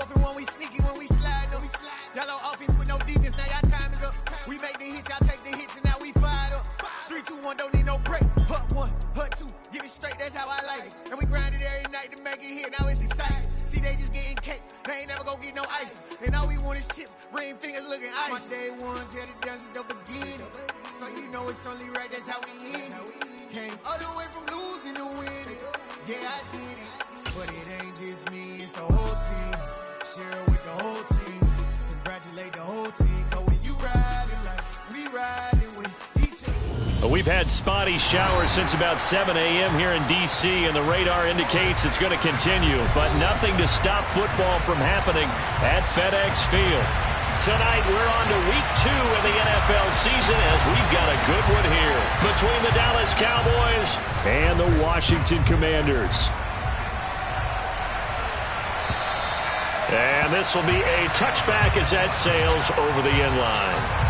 morphing when we sneaky, when we slide them. Yellow offense with no defense, now y'all time is up. We make the hits, y'all take the hits, and now we fired up. 3, 2, 1, don't need no break. Hut 1, hut 2, give it straight, that's how I like it. And we grind it every night to make it hit, now it's exciting. See, they just getting cake, they ain't never gonna get no ice. And all we want is chips, ring fingers looking ice. My day ones here to dance at the beginning. So you know it's only right, that's how we end it. Came all the way from losing to winning. Yeah, I did it. But it ain't just me, it's the whole team. Share it with the whole team. Congratulate the whole team. Cause when you riding like we riding with each other. We've had spotty showers since about 7 a.m. here in D.C. and the radar indicates it's going to continue. But nothing to stop football from happening at FedEx Field. Tonight we're on to week 2 of the NFL season as we've got a good one here between the Dallas Cowboys and the Washington Commanders. And this will be a touchback as that sails over the end line.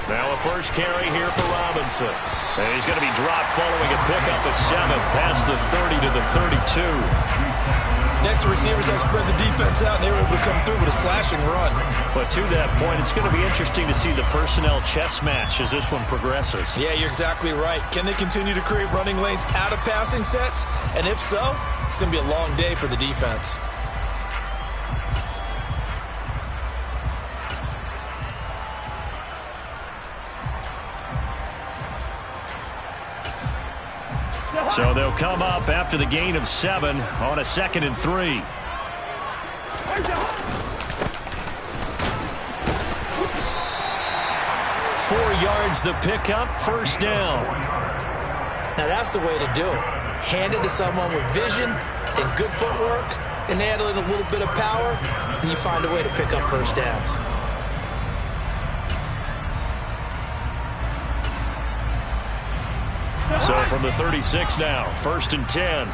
Now a first carry here for Robinson. And he's going to be dropped following a pickup of 7 past the 30 to the 32. Next, receivers have spread the defense out, and they were able to come through with a slashing run. But to that point, it's going to be interesting to see the personnel chess match as this one progresses. Yeah, you're exactly right. Can they continue to create running lanes out of passing sets? And if so, it's going to be a long day for the defense. So they'll come up after the gain of 7 on a 2nd and 3. Four yards the pickup, first down. Now that's the way to do it. Hand it to someone with vision and good footwork, and add in a little bit of power, and you find a way to pick up first downs. So from the 36 now, 1st and 10.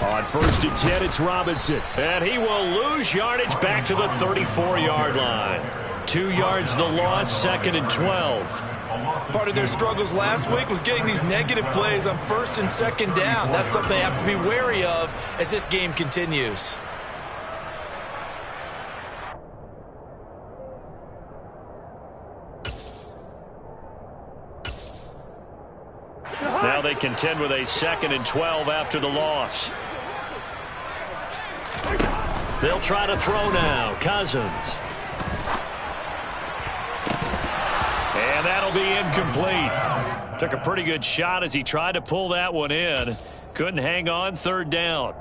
On 1st and 10, it's Robinson. And he will lose yardage back to the 34-yard line. 2 yards the loss, 2nd and 12. Part of their struggles last week was getting these negative plays on 1st and 2nd down. That's something they have to be wary of as this game continues. Now they contend with a 2nd and 12 after the loss. They'll try to throw now. Cousins. And that'll be incomplete. Took a pretty good shot as he tried to pull that one in. Couldn't hang on, 3rd down.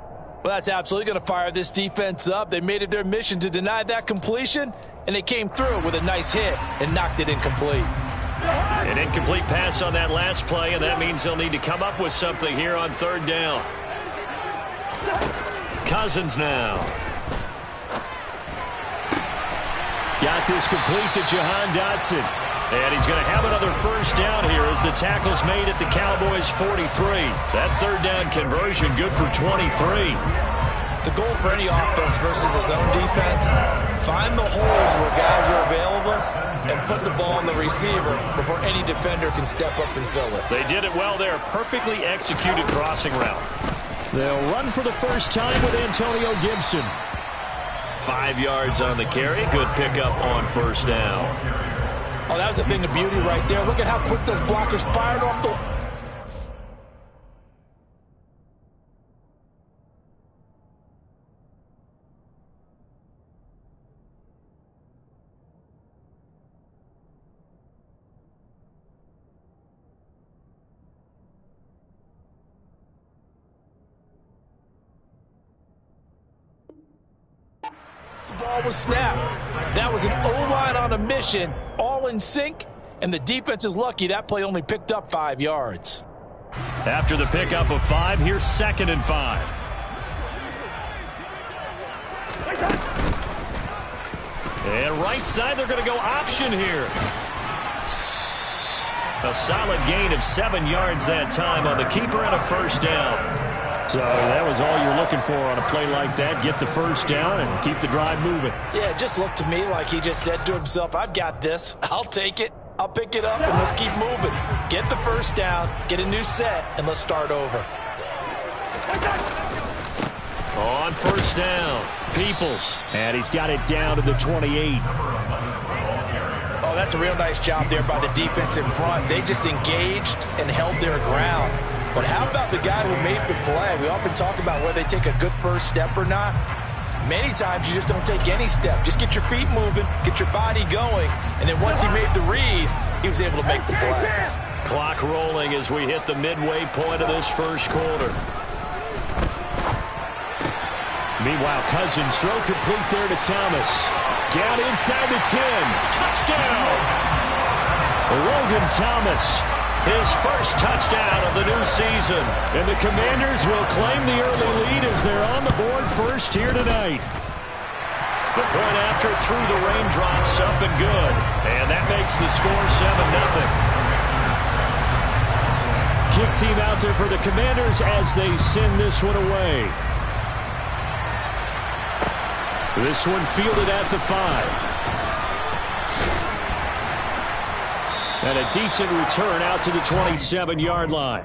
Well, that's absolutely going to fire this defense up. They made it their mission to deny that completion, and they came through with a nice hit and knocked it incomplete. An incomplete pass on that last play, and that means they'll need to come up with something here on 3rd down. Cousins now. Got this complete to Jahan Dotson. And he's going to have another first down here as the tackle's made at the Cowboys' 43. That 3rd down conversion good for 23. The goal for any offense versus his own defense, find the holes where guys are available and put the ball on the receiver before any defender can step up and fill it. They did it well there. Perfectly executed crossing route. They'll run for the first time with Antonio Gibson. 5 yards on the carry. Good pickup on 1st down. Oh, that was a thing of beauty right there. Look at how quick those blockers fired off the... The ball was snapped. That was an O-line on a mission, all in sync, and the defense is lucky that play only picked up 5 yards. After the pickup of 5, here's 2nd and 5. And right side, they're going to go option here. A solid gain of 7 yards that time on the keeper and a first down. So that was all you're looking for on a play like that. Get the first down and keep the drive moving. Yeah, it just looked to me like he just said to himself, I've got this. I'll take it. I'll pick it up, and let's keep moving. Get the first down, get a new set, and let's start over. On first down, Peoples. And he's got it down to the 28. Oh, that's a real nice job there by the defense in front. They just engaged and held their ground. But how about the guy who made the play? We often talk about whether they take a good first step or not. Many times you just don't take any step. Just get your feet moving, get your body going, and then once he made the read, he was able to make the play. Clock rolling as we hit the midway point of this first quarter. Meanwhile, Cousins throw complete there to Thomas. Down inside the 10. Touchdown! Logan Thomas, his first touchdown of the new season. And the Commanders will claim the early lead as they're on the board first here tonight. The point after through the raindrops, up and good. And that makes the score 7-0. Kick team out there for the Commanders as they send this one away. This one fielded at the 5. And a decent return out to the 27-yard line.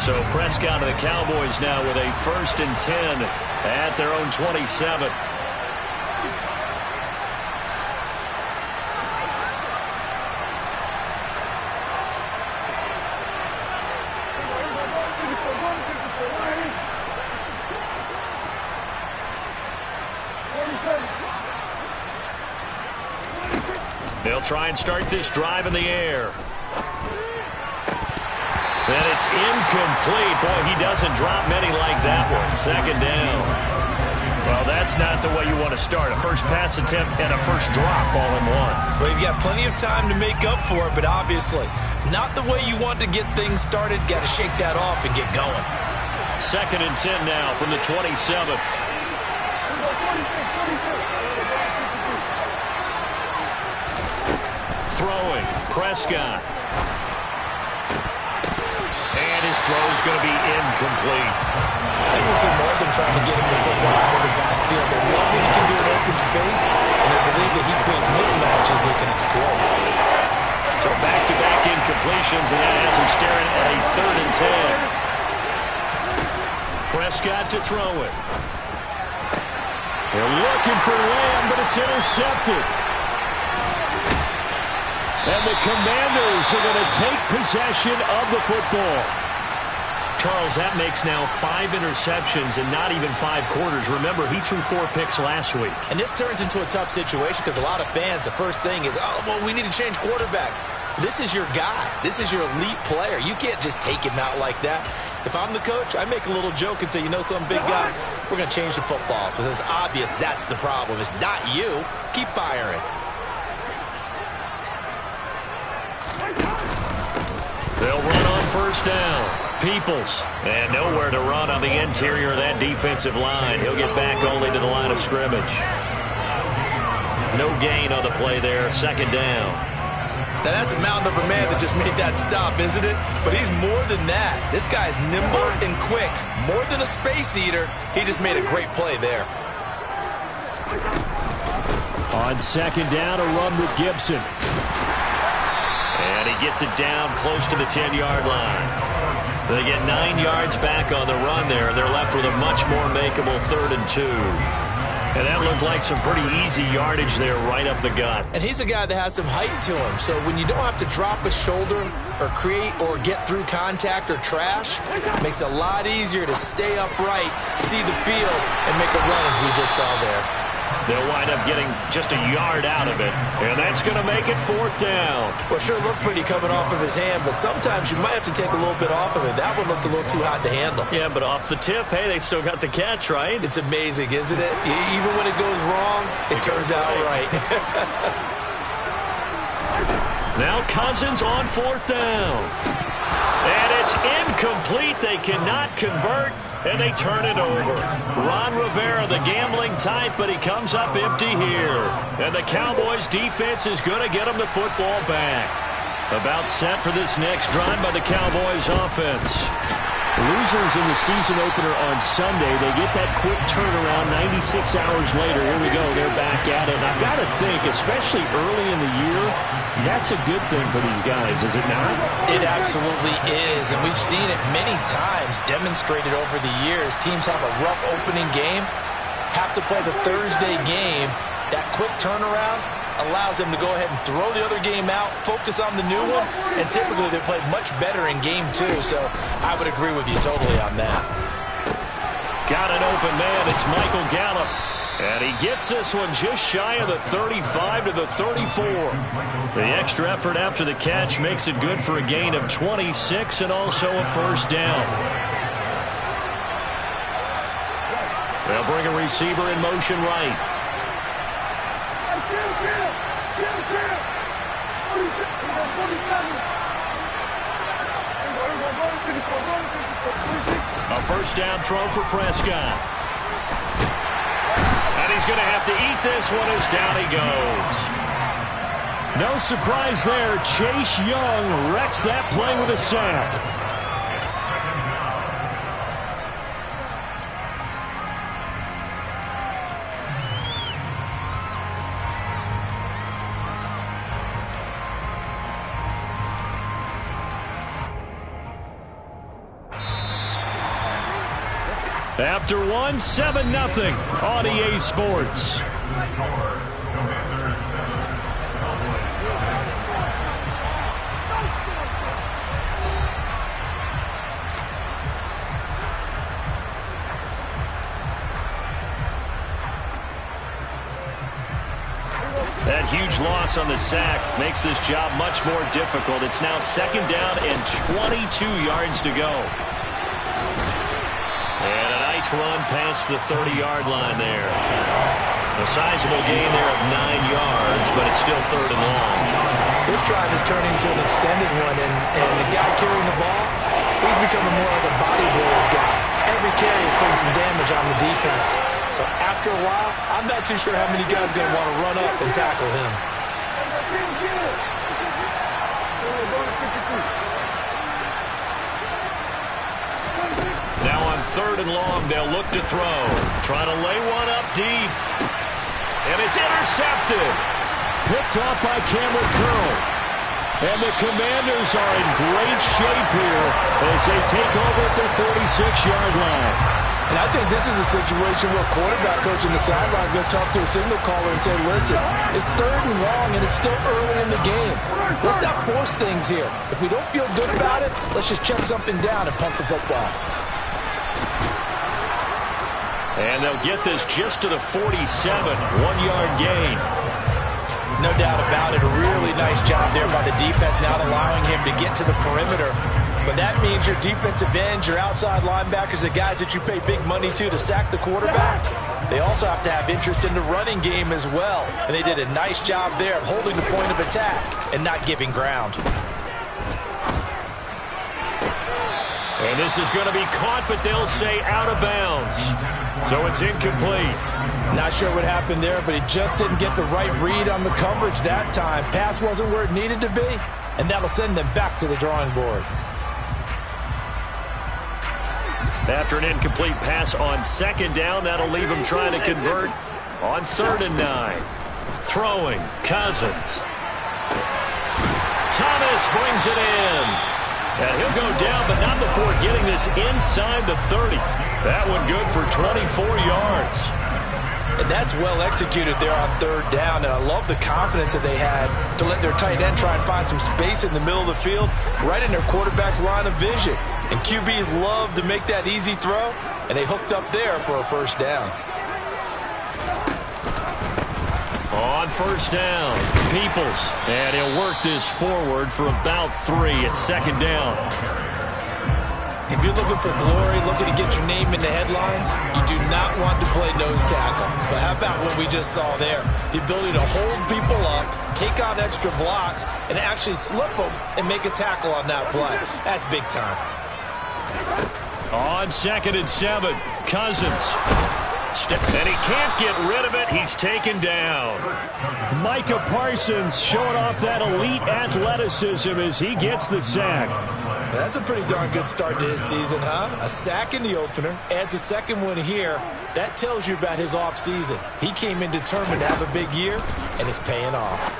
So Prescott and the Cowboys now with a 1st and 10 at their own 27. They'll try and start this drive in the air. And it's incomplete. Boy, he doesn't drop many like that one. 2nd down. Well, that's not the way you want to start. A first pass attempt and a first drop all in one. Well, you've got plenty of time to make up for it, but obviously not the way you want to get things started. Got to shake that off and get going. 2nd and 10 now from the 27. Throwing, Prescott. And his throw is going to be incomplete. I think we'll see more of them trying to get him the football out of the backfield. They love what he can do in open space, and they believe that he creates mismatches they can exploit. So back-to-back incompletions, and that has him staring at a 3rd and 10. Prescott to throw it. They're looking for Lamb, but it's intercepted. And the Commanders are going to take possession of the football. Charles, that makes now 5 interceptions in not even 5 quarters. Remember, he threw 4 picks last week. And this turns into a tough situation because a lot of fans, the first thing is, oh, well, we need to change quarterbacks. This is your guy. This is your elite player. You can't just take him out like that. If I'm the coach, I make a little joke and say, you know some big guy, we're going to change the football. So it's obvious that's the problem. It's not you. Keep firing. They'll run on first down. Peoples. And nowhere to run on the interior of that defensive line. He'll get back only to the line of scrimmage. No gain on the play there. 2nd down. Now that's a mountain of a man that just made that stop, isn't it? But he's more than that. This guy's nimble and quick. More than a space eater. He just made a great play there. On 2nd down, a run with Gibson. And he gets it down close to the 10-yard line. They get 9 yards back on the run there. They're left with a much more makeable 3rd and 2. And that looked like some pretty easy yardage there right up the gut. And he's a guy that has some height to him. So when you don't have to drop a shoulder or create or get through contact or trash, it makes it a lot easier to stay upright, see the field, and make a run as we just saw there. They'll wind up getting just a yard out of it, and that's going to make it 4th down. Well, sure looked pretty coming off of his hand, but sometimes you might have to take a little bit off of it. That one looked a little too hot to handle. Yeah, but off the tip, hey, they still got the catch, right? It's amazing, isn't it? Even when it goes wrong, it turns out right. Now Cousins on 4th down. And it's incomplete. They cannot convert. and they turn it over. Ron Rivera, the gambling type, but he comes up empty here. And the Cowboys defense is going to get him the football back. About set for this next drive by the Cowboys offense. Losers in the season opener on Sunday, they get that quick turnaround 96 hours later. Here we go, they're back at it. And I've got to think, especially early in the year, that's a good thing for these guys, is it not? It absolutely is, and we've seen it many times demonstrated over the years. Teams have a rough opening game, have to play the Thursday game. That quick turnaround allows them to go ahead and throw the other game out, focus on the new one, and typically they play much better in game 2. So I would agree with you totally on that. Got an open man. It's Michael Gallup. And he gets this one just shy of the 35 to the 34. The extra effort after the catch makes it good for a gain of 26 and also a first down. They'll bring a receiver in motion right. A first down throw for Prescott. And he's going to have to eat this one as down he goes. No surprise there. Chase Young wrecks that play with a sack. After 7-0 on EA Sports. That huge loss on the sack makes this job much more difficult. It's now second down and 22 yards to go. And a nice run past the 30-yard line there. A sizable gain there of 9 yards, but it's still third and long. This drive is turning into an extended one, and the guy carrying the ball, he's becoming more like a body blows guy. Every carry is putting some damage on the defense. So after a while, I'm not too sure how many guys are going to want to run up and tackle him. Now on third and long, they'll look to throw. Trying to lay one up deep. And it's intercepted. Picked off by Cameron Curl. And the Commanders are in great shape here as they take over at their 46-yard line. And I think this is a situation where quarterback coach in the sideline is going to talk to a signal caller and say, listen, it's third and long and it's still early in the game. Let's not force things here. If we don't feel good about it, let's just check something down and punt the football. And they'll get this just to the 47, 1-yard gain. No doubt about it, a really nice job there by the defense, not allowing him to get to the perimeter. But that means your defensive ends, your outside linebackers, the guys that you pay big money to sack the quarterback, they also have to have interest in the running game as well. And they did a nice job there of holding the point of attack and not giving ground. And this is going to be caught, but they'll say out of bounds. So it's incomplete. Not sure what happened there, but he just didn't get the right read on the coverage that time. Pass wasn't where it needed to be, and that'll send them back to the drawing board. After an incomplete pass on second down, that'll leave him trying to convert on 3rd and 9. Throwing, Cousins. Thomas brings it in. And he'll go down, but not before getting this inside the 30. That one good for 24 yards. And that's well executed there on 3rd down. And I love the confidence that they had to let their tight end try and find some space in the middle of the field, right in their quarterback's line of vision. And QBs love to make that easy throw, and they hooked up there for a first down. On first down, Peoples, and he'll work this forward for about 3 at 2nd down. If you're looking for glory, looking to get your name in the headlines, you do not want to play nose tackle. But how about what we just saw there? The ability to hold people up, take on extra blocks, and actually slip them and make a tackle on that play. That's big time. On 2nd and 7, Cousins. And he can't get rid of it. He's taken down. Micah Parsons showing off that elite athleticism as he gets the sack. That's a pretty darn good start to his season, huh? A sack in the opener, adds a second one here. That tells you about his offseason. He came in determined to have a big year, and it's paying off.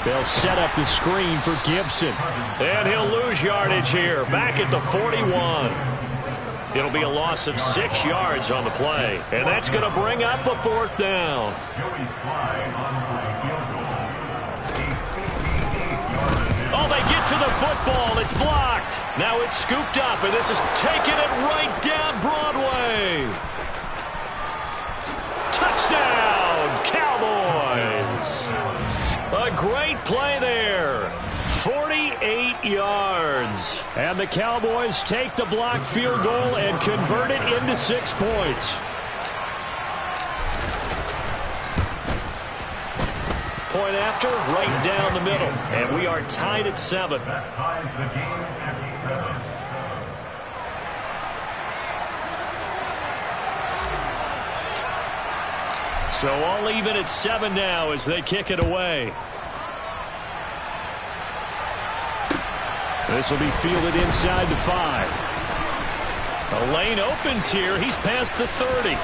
They'll set up the screen for Gibson. And he'll lose yardage here, back at the 41. It'll be a loss of 6 yards on the play. And that's going to bring up a 4th down. Oh, they get to the football. It's blocked. Now it's scooped up, and this is taking it right down Broadway. Touchdown, Cowboys. A great play there. 48 yards. And the Cowboys take the blocked field goal and convert it into 6 points. Point after, right down the middle. And we are tied at 7. So all even at 7 now as they kick it away. This will be fielded inside the 5. The lane opens here. He's past the 30.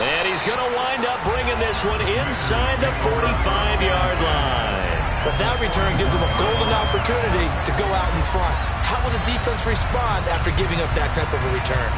And he's going to wind up bringing this one inside the 45-yard line. But that return gives him a golden opportunity to go out in front. How will the defense respond after giving up that type of a return?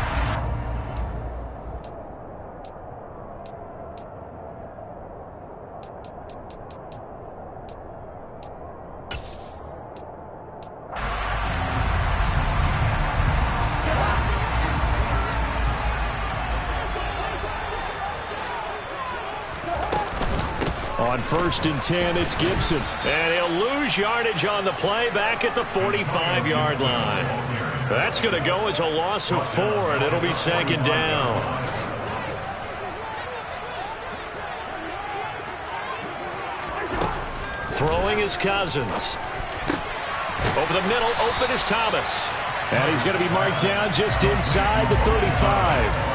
On 1st and 10, it's Gibson. And he'll lose yardage on the play back at the 45-yard line. That's going to go as a loss of 4, and it'll be 2nd down. Throwing is Cousins. Over the middle, open is Thomas. And he's going to be marked down just inside the 35.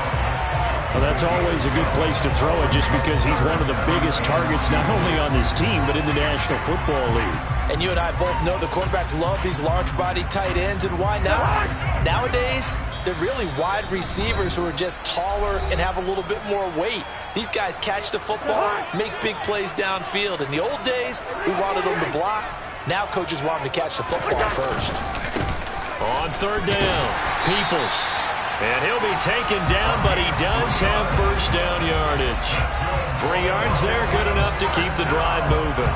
Well, that's always a good place to throw it just because he's one of the biggest targets not only on this team but in the National Football League. And you and I both know the quarterbacks love these large-bodied tight ends, and why not? Nowadays, they're really wide receivers who are just taller and have a little bit more weight. These guys catch the football, make big plays downfield. In the old days, we wanted them to block. Now coaches want them to catch the football first. On 3rd down, Peoples. And he'll be taken down, but he does have 1st down yardage. 3 yards there, good enough to keep the drive moving.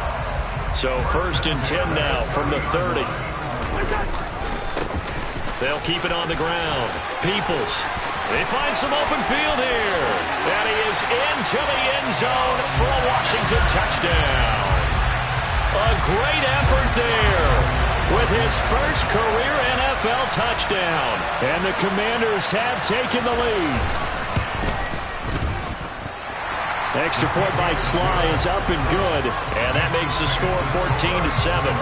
So 1st and 10 now from the 30. They'll keep it on the ground. Peoples. They find some open field here. And he is into the end zone for a Washington touchdown. A great effort there with his first career NFL touchdown. And the Commanders have taken the lead. Extra point by Sly is up and good. And that makes the score 14-7.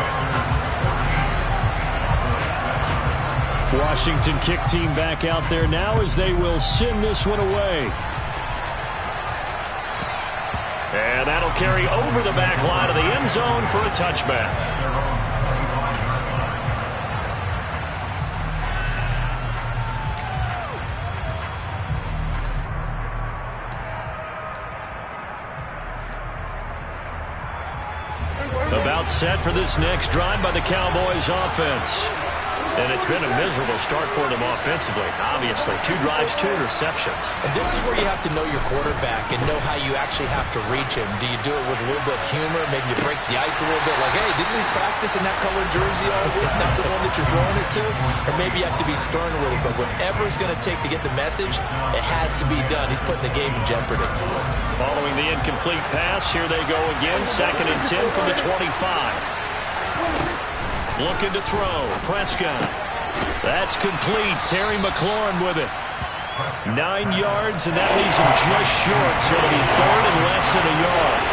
Washington kick team back out there now as they will send this one away. And that'll carry over the back line of the end zone for a touchback. About set for this next drive by the Cowboys offense. And it's been a miserable start for them offensively, obviously. 2 drives, 2 interceptions. And this is where you have to know your quarterback and know how you actually have to reach him. Do you do it with a little bit of humor? Maybe you break the ice a little bit like, hey, didn't we practice in that colored jersey all week, not the one that you're throwing it to? Or maybe you have to be stern with it. But whatever it's going to take to get the message, it has to be done. He's putting the game in jeopardy. Following the incomplete pass, here they go again. 2nd and 10 from the 25. Looking to throw. Prescott. That's complete. Terry McLaurin with it. 9 yards, and that leaves him just short. So it'll be 3rd and less than a yard.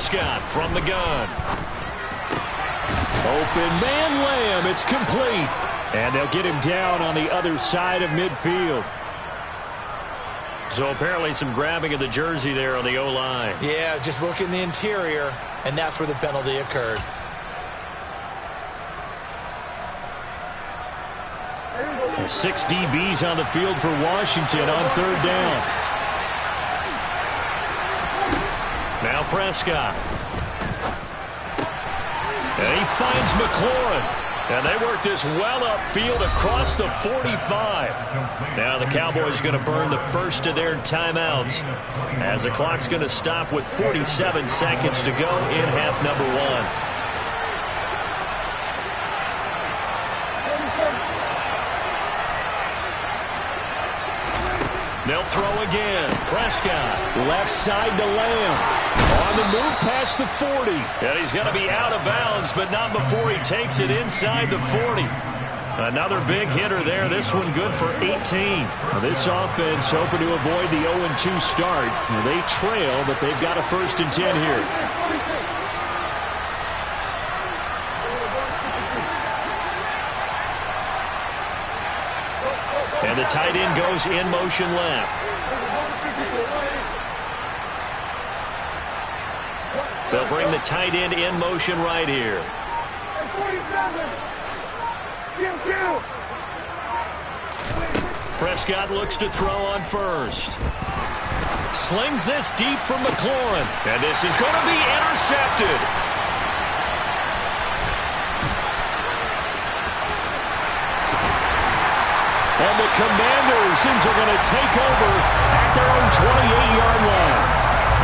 Prescott from the gun. Open man Lamb. It's complete. And they'll get him down on the other side of midfield. So apparently some grabbing of the jersey there on the O-line. Yeah, just look in the interior, and that's where the penalty occurred. And 6 DBs on the field for Washington on third down. Now Prescott. And he finds McLaurin. And they work this well upfield across the 45. Now the Cowboys going to burn the first of their timeouts as the clock's going to stop with 47 seconds to go in half number 1. They'll throw again. Prescott. Left side to Lamb. On the move past the 40. And he's going to be out of bounds, but not before he takes it inside the 40. Another big hitter there. This one good for 18. Now this offense hoping to avoid the 0-2 start. Now they trail, but they've got a 1st and 10 here. And the tight end goes in motion left. They'll bring the tight end in motion right here. Prescott looks to throw on first. Slings this deep from McLaurin. And this is going to be intercepted. And the Commanders are going to take over at their own 28-yard line.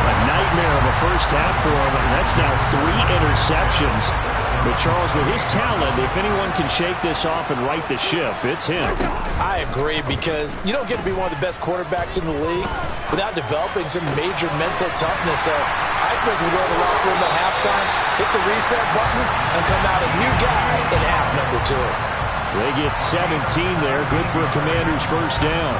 A nightmare of a first half for him, and that's now 3 interceptions. But Charles, with his talent, if anyone can shake this off and right the ship, it's him. I agree, because you don't get to be one of the best quarterbacks in the league without developing some major mental toughness. So I expect him to go to the locker room at halftime, hit the reset button, and come out a new guy in half number 2. They get 17 there. Good for a Commander's first down.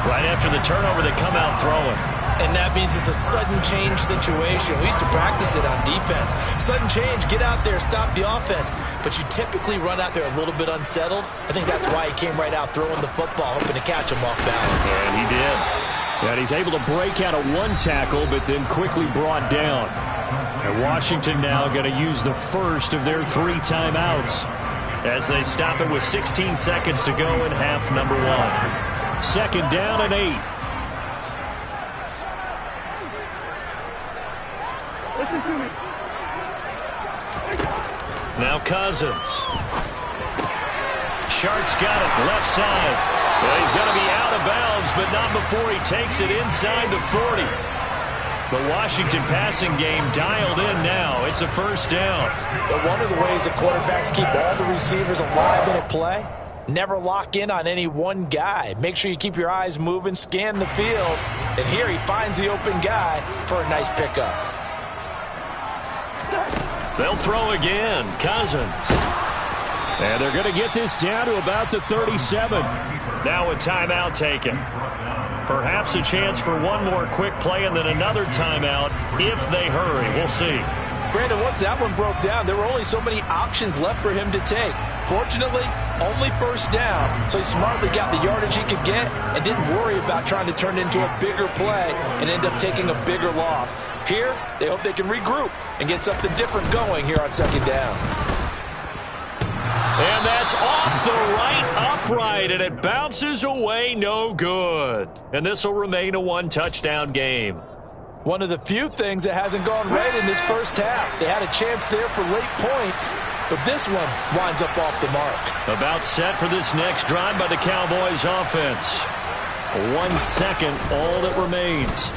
Right after the turnover, they come out throwing. And that means it's a sudden change situation. We used to practice it on defense. Sudden change, get out there, stop the offense. But you typically run out there a little bit unsettled. I think that's why he came right out throwing the football, hoping to catch him off balance. And he did. And he's able to break out of 1 tackle, but then quickly brought down. And Washington now going to use the first of their 3 timeouts as they stop it with 16 seconds to go in half number 1. 2nd down and 8. Now Cousins. Shark's got it left side. Well, he's going to be out of bounds, but not before he takes it inside the 40. The Washington passing game dialed in now. It's a first down. But one of the ways that quarterbacks keep all the receivers alive in a play, never lock in on any one guy. Make sure you keep your eyes moving, scan the field. And here he finds the open guy for a nice pickup. They'll throw again. Cousins. And they're going to get this down to about the 37. Now a timeout taken. Perhaps a chance for one more quick play and then another timeout if they hurry. We'll see. Brandon, once that one broke down, there were only so many options left for him to take. Fortunately, only first down, so he smartly got the yardage he could get and didn't worry about trying to turn it into a bigger play and end up taking a bigger loss. Here, they hope they can regroup and get something different going here on 2nd down. And that's off the right upright, and it bounces away no good. And this will remain a 1-touchdown game. One of the few things that hasn't gone right in this first half. They had a chance there for late points, but this one winds up off the mark. About set for this next drive by the Cowboys offense. 1 second, all that remains.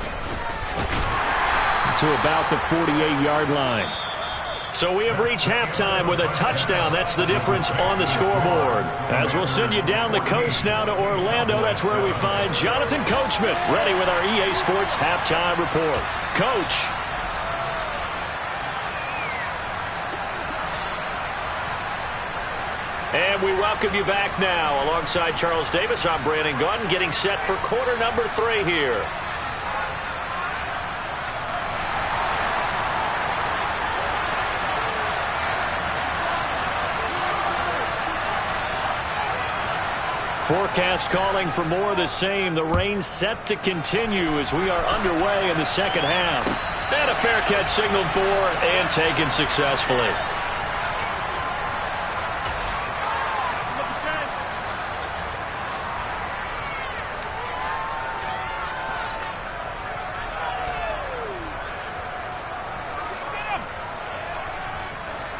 To about the 48-yard line. So we have reached halftime with a touchdown. That's the difference on the scoreboard. As we'll send you down the coast now to Orlando, that's where we find Jonathan Coachman ready with our EA Sports Halftime Report. Coach. And we welcome you back now. Alongside Charles Davis, I'm Brandon Gunn, getting set for quarter number 3 here. Forecast calling for more of the same. The rain set to continue as we are underway in the second half. And a fair catch signaled for and taken successfully.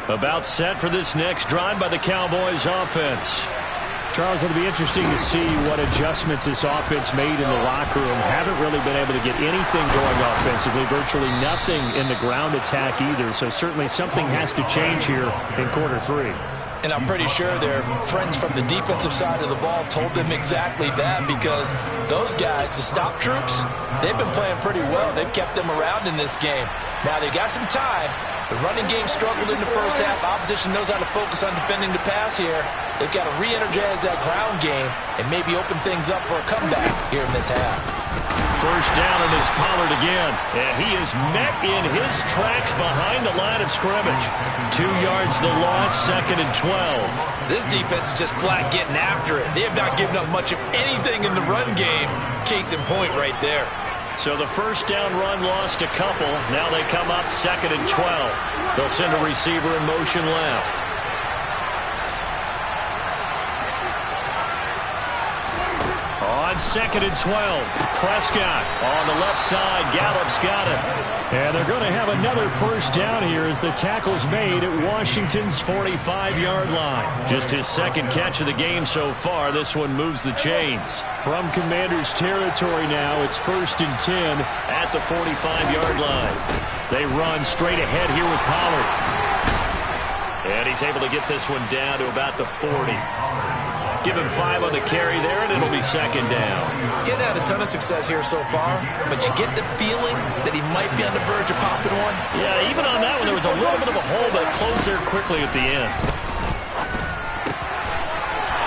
About set for this next drive by the Cowboys offense. Charles, it'll be interesting to see what adjustments this offense made in the locker room. Haven't really been able to get anything going offensively. Virtually nothing in the ground attack either. So certainly something has to change here in quarter three. And I'm pretty sure their friends from the defensive side of the ball told them exactly that, because those guys, the stop troops, they've been playing pretty well. They've kept them around in this game. Now they got some time. The running game struggled in the first half. Opposition knows how to focus on defending the pass here. They've got to re-energize that ground game and maybe open things up for a comeback here in this half. First down, and it's Pollard again. And he is met in his tracks behind the line of scrimmage. 2 yards the loss, 2nd and 12. This defense is just flat getting after it. They have not given up much of anything in the run game. Case in point right there. So the first down run lost a couple. Now they come up 2nd and 12. They'll send a receiver in motion left. On 2nd and 12, Prescott on the left side. Gallup's got it. And they're going to have another first down here as the tackle's made at Washington's 45-yard line. Just his second catch of the game so far. This one moves the chains. From Commander's territory now, it's 1st and 10 at the 45-yard line. They run straight ahead here with Pollard. And he's able to get this one down to about the 40. Give him 5 on the carry there, and it'll be 2nd down. Getting had a ton of success here so far, but you get the feeling that he might be on the verge of popping one. Yeah, even on that one, there was a little bit of a hole, but closed there quickly at the end.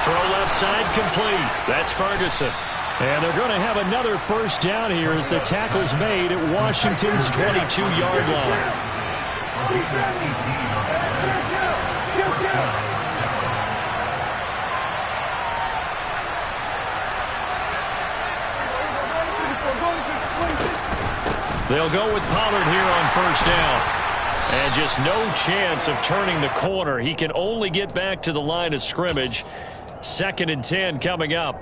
Throw left side complete. That's Ferguson. And they're going to have another first down here as the tackle's made at Washington's 22-yard line. They'll go with Pollard here on first down. And just no chance of turning the corner. He can only get back to the line of scrimmage. 2nd and 10 coming up.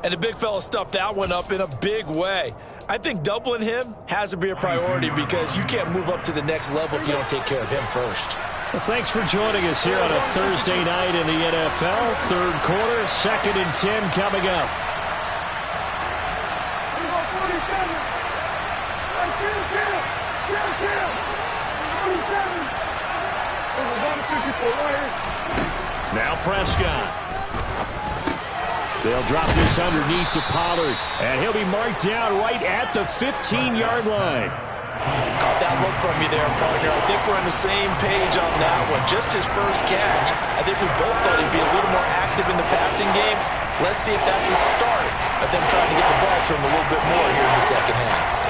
And the big fella stuffed that one up in a big way. I think doubling him has to be a priority, because you can't move up to the next level if you don't take care of him first. Well, thanks for joining us here on a Thursday night in the NFL. Third quarter, 2nd and 10 coming up. Now Prescott. They'll drop this underneath to Pollard, and he'll be marked down right at the 15-yard line. Caught that look from you there, partner. I think we're on the same page on that one. Just his first catch. I think we both thought he'd be a little more active in the passing game. Let's see if that's the start of them trying to get the ball to him a little bit more here in the second half.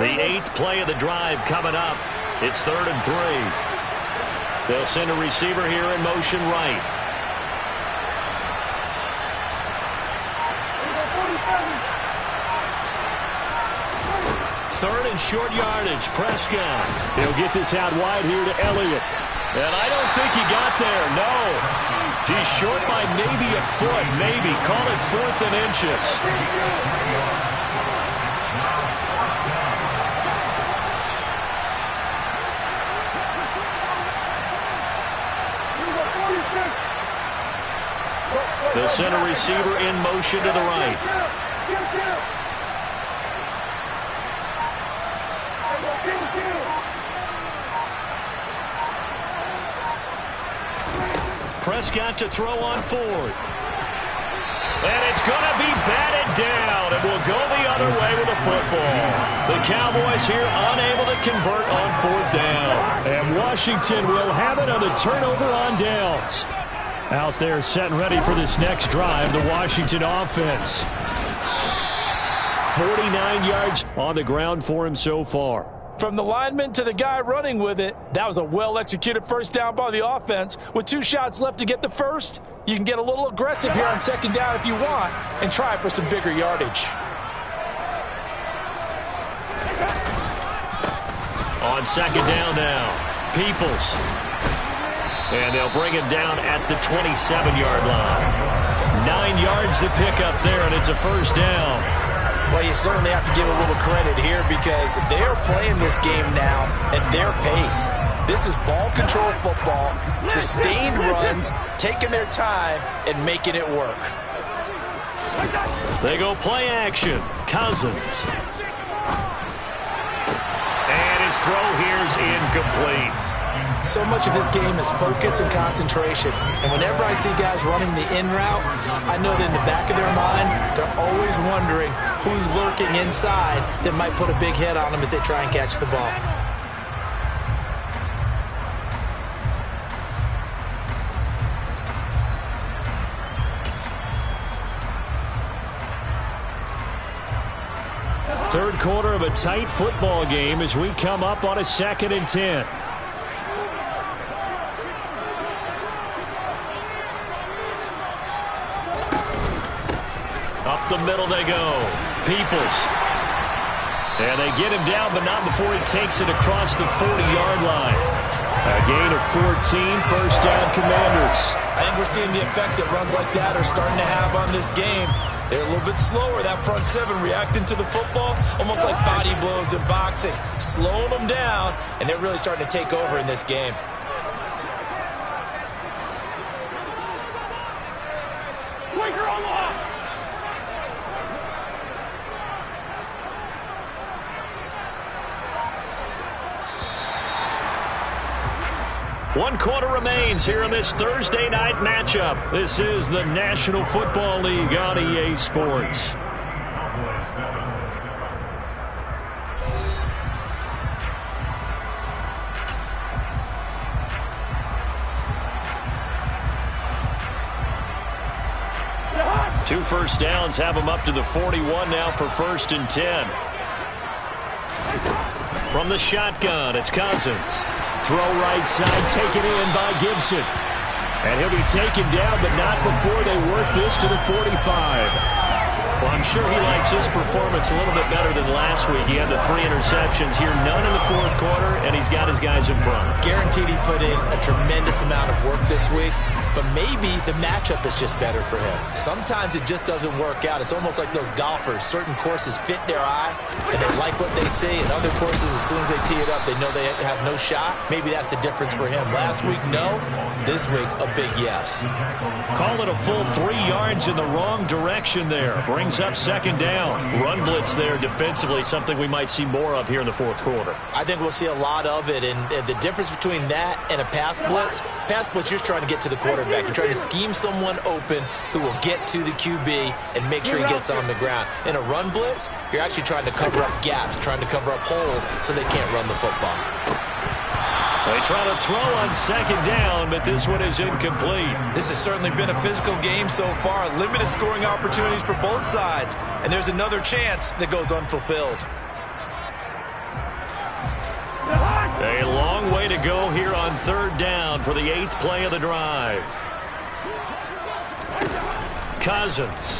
The 8th play of the drive coming up. It's 3rd and 3. They'll send a receiver here in motion right. Third and short yardage. Prescott. He'll get this out wide here to Elliott. And I don't think he got there. No. He's short by maybe a foot. Maybe. Call it 4th and inches. They'll send a receiver in motion to the right. Prescott to throw on 4th. And it's going to be batted down. It will go the other way with the football. The Cowboys here unable to convert on 4th down. And Washington will have it on the turnover on downs. Out there set and ready for this next drive, the Washington offense. 49 yards on the ground for him so far. From the lineman to the guy running with it, that was a well-executed first down by the offense. With 2 shots left to get the first, you can get a little aggressive here on second down if you want and try for some bigger yardage. On second down now, Peoples. And they'll bring him down at the 27-yard line. 9 yards to pick up there, and it's a first down. Well, you certainly have to give a little credit here because they're playing this game now at their pace. This is ball control football, sustained runs, taking their time and making it work. They go play action. Cousins. And his throw here's incomplete. So much of this game is focus and concentration. And whenever I see guys running the in route, I know that in the back of their mind, they're always wondering who's lurking inside that might put a big hit on them as they try and catch the ball. Third quarter of a tight football game as we come up on a 2nd and 10. Up the middle they go. Peoples. And they get him down, but not before he takes it across the 40-yard line. A gain of 14, first down Commanders. I think we're seeing the effect that runs like that are starting to have on this game. They're a little bit slower, that front 7 reacting to the football, almost like body blows in boxing, slowing them down, and they're really starting to take over in this game. One quarter remains here in this Thursday night matchup. This is the National Football League on EA Sports. Two first downs have them up to the 41 now for 1st and 10. From the shotgun, it's Cousins. Throw right side, taken in by Gibson. And he'll be taken down, but not before they work this to the 45. Well, I'm sure he likes his performance a little bit better than last week. He had the 3 interceptions here, none in the 4th quarter, and he's got his guys in front. Guaranteed he put in a tremendous amount of work this week, but maybe the matchup is just better for him. Sometimes it just doesn't work out. It's almost like those golfers. Certain courses fit their eye, and they like what they see, and other courses, as soon as they tee it up, they know they have no shot. Maybe that's the difference for him. Last week, no. This week, a big yes. Call it a full 3 yards in the wrong direction there. Brings up 2nd down. Run blitz there defensively, something we might see more of here in the 4th quarter. I think we'll see a lot of it, and the difference between that and a pass blitz, you're trying to get to the quarterback. You're trying to scheme someone open who will get to the QB and make sure he gets on the ground. In a run blitz, you're actually trying to cover up gaps, trying to cover up holes so they can't run the football. They try to throw on 2nd down, but this one is incomplete. This has certainly been a physical game so far. Limited scoring opportunities for both sides. And there's another chance that goes unfulfilled. A long way to go here on 3rd down for the 8th play of the drive. Cousins.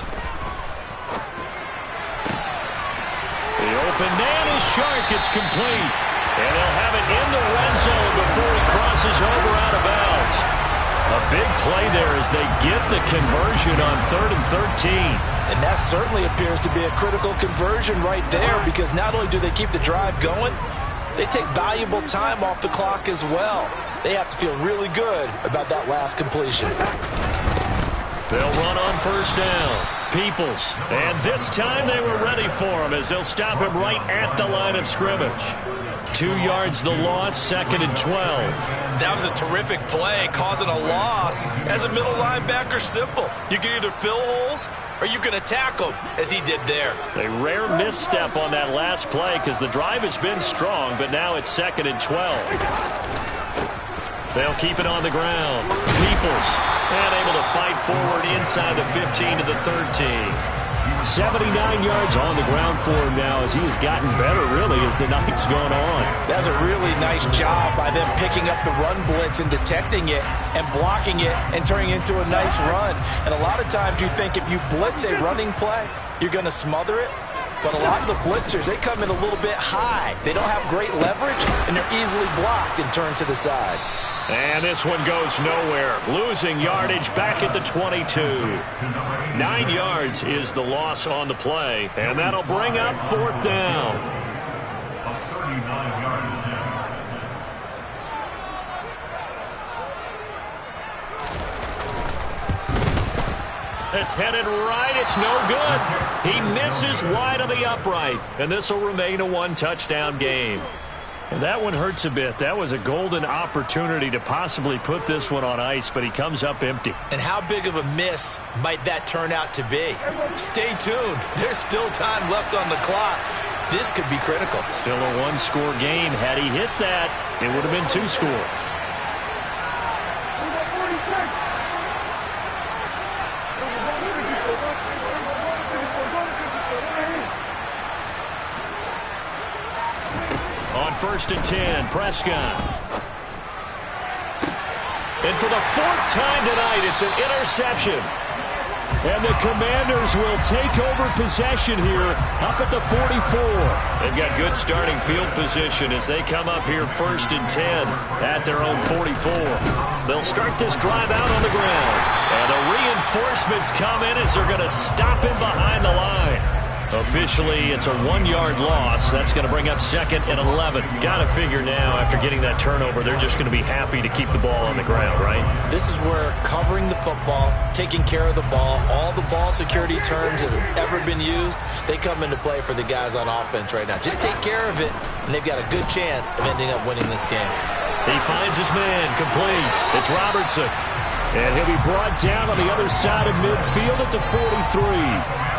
The open man is Shark. It's complete. And they'll have it in the red zone before he crosses over out of bounds. A big play there as they get the conversion on 3rd and 13. And that certainly appears to be a critical conversion right there, because not only do they keep the drive going, they take valuable time off the clock as well. They have to feel really good about that last completion. They'll run on 1st down. Peoples. And this time they were ready for him as they'll stop him right at the line of scrimmage. 2 yards the loss, 2nd and 12. That was a terrific play, causing a loss. As a middle linebacker, simple. You can either fill holes or you can attack them, as he did there. A rare misstep on that last play because the drive has been strong, but now it's 2nd and 12. They'll keep it on the ground. Peoples, and able to fight forward inside the 15 to the 13. 79 yards on the ground for him now as he has gotten better, really, as the night's gone on. That's a really nice job by them picking up the run blitz and detecting it and blocking it and turning it into a nice run. And a lot of times you think if you blitz a running play, you're going to smother it. But a lot of the blitzers, they come in a little bit high. They don't have great leverage, and they're easily blocked and turned to the side. And this one goes nowhere. Losing yardage back at the 22. 9 yards is the loss on the play, and that'll bring up 4th down. It's headed right. It's no good. He misses wide of the upright, and this will remain a 1-touchdown game. And that one hurts a bit. That was a golden opportunity to possibly put this one on ice, but he comes up empty. And how big of a miss might that turn out to be? Stay tuned. There's still time left on the clock. This could be critical. Still a 1-score game. Had he hit that, it would have been 2 scores. On 1st and 10, Prescott. And for the 4th time tonight, it's an interception. And the Commanders will take over possession here up at the 44. They've got good starting field position as they come up here 1st and 10 at their own 44. They'll start this drive out on the ground. And the reinforcements come in as they're going to stop him behind the line. Officially, it's a 1-yard loss. That's going to bring up 2nd and 11. Got to figure now, after getting that turnover, they're just going to be happy to keep the ball on the ground, right? This is where covering the football, taking care of the ball, all the ball security terms that have ever been used, they come into play for the guys on offense right now. Just take care of it, and they've got a good chance of ending up winning this game. He finds his man, complete. It's Robertson. And he'll be brought down on the other side of midfield at the 43.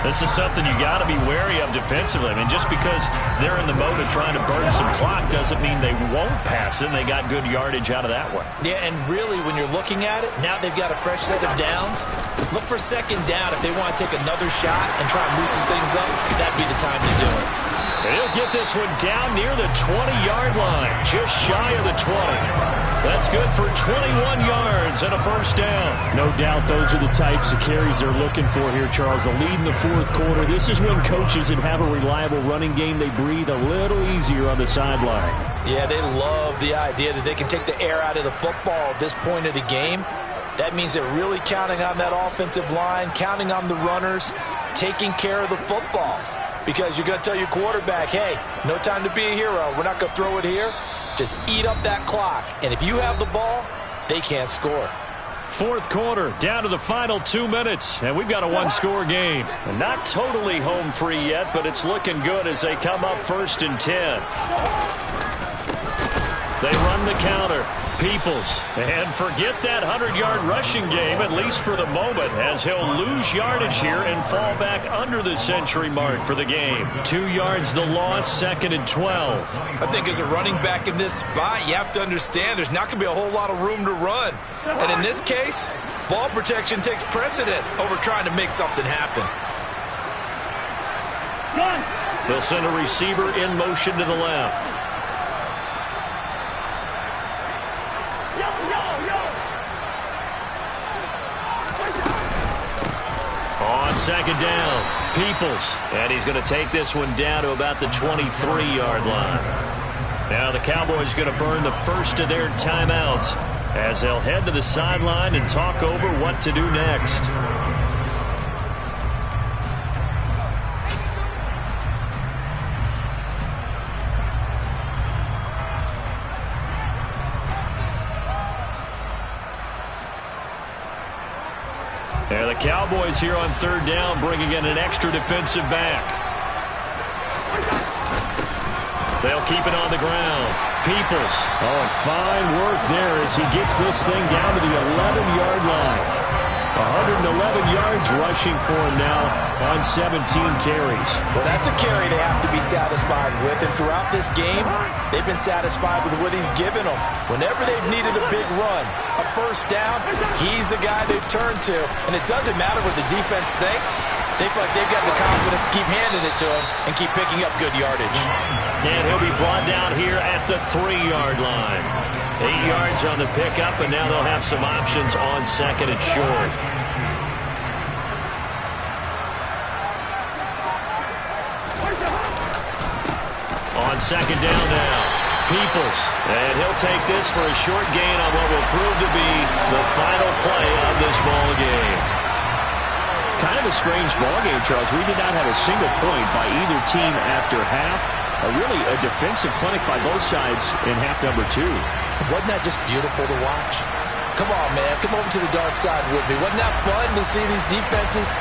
This is something you got to be wary of defensively. I mean, just because they're in the mode of trying to burn some clock doesn't mean they won't pass it. And they got good yardage out of that one. Yeah, and really, when you're looking at it, now they've got a fresh set of downs. Look for 2nd down. If they want to take another shot and try and loosen things up, that'd be the time to do it. He'll get this one down near the 20-yard line, just shy of the 20. That's good for 21 yards and a 1st down. No doubt those are the types of carries they're looking for here, Charles. The lead in the 4th quarter. This is when coaches that have a reliable running game, they breathe a little easier on the sideline. Yeah, they love the idea that they can take the air out of the football at this point of the game. That means they're really counting on that offensive line, counting on the runners, taking care of the football. Because you're going to tell your quarterback, hey, no time to be a hero. We're not going to throw it here. Just eat up that clock. And if you have the ball, they can't score. 4th quarter, down to the final 2 minutes, and we've got a 1-score game. And not totally home free yet, but it's looking good as they come up 1st and 10. They run the counter. Peoples. And forget that 100-yard rushing game, at least for the moment, as he'll lose yardage here and fall back under the century mark for the game. 2 yards the loss, 2nd and 12. I think as a running back in this spot, you have to understand there's not going to be a whole lot of room to run. And in this case, ball protection takes precedent over trying to make something happen. They'll send a receiver in motion to the left. On 2nd down, Peoples. And he's going to take this one down to about the 23-yard line. Now the Cowboys going to burn the first of their timeouts as they'll head to the sideline and talk over what to do next. And the Cowboys here on 3rd down bringing in an extra defensive back. They'll keep it on the ground. Peoples. Oh, and fine work there as he gets this thing down to the 11-yard line. 111 yards rushing for him now on 17 carries. Well, that's a carry they have to be satisfied with. And throughout this game, they've been satisfied with what he's given them. Whenever they've needed a big run, a 1st down, he's the guy they've turned to. And it doesn't matter what the defense thinks. They feel like they've got the confidence to keep handing it to him and keep picking up good yardage. And he'll be brought down here at the 3-yard line. 8 yards on the pickup, and now they'll have some options on second and short. On second down now, Peoples. And he'll take this for a short gain on what will prove to be the final play of this ball game. Kind of a strange ball game, Charles. We did not have a single point by either team after half. Really a defensive clinic by both sides in half number 2. Wasn't that just beautiful to watch? Come on, man. Come over to the dark side with me. Wasn't that fun to see these defenses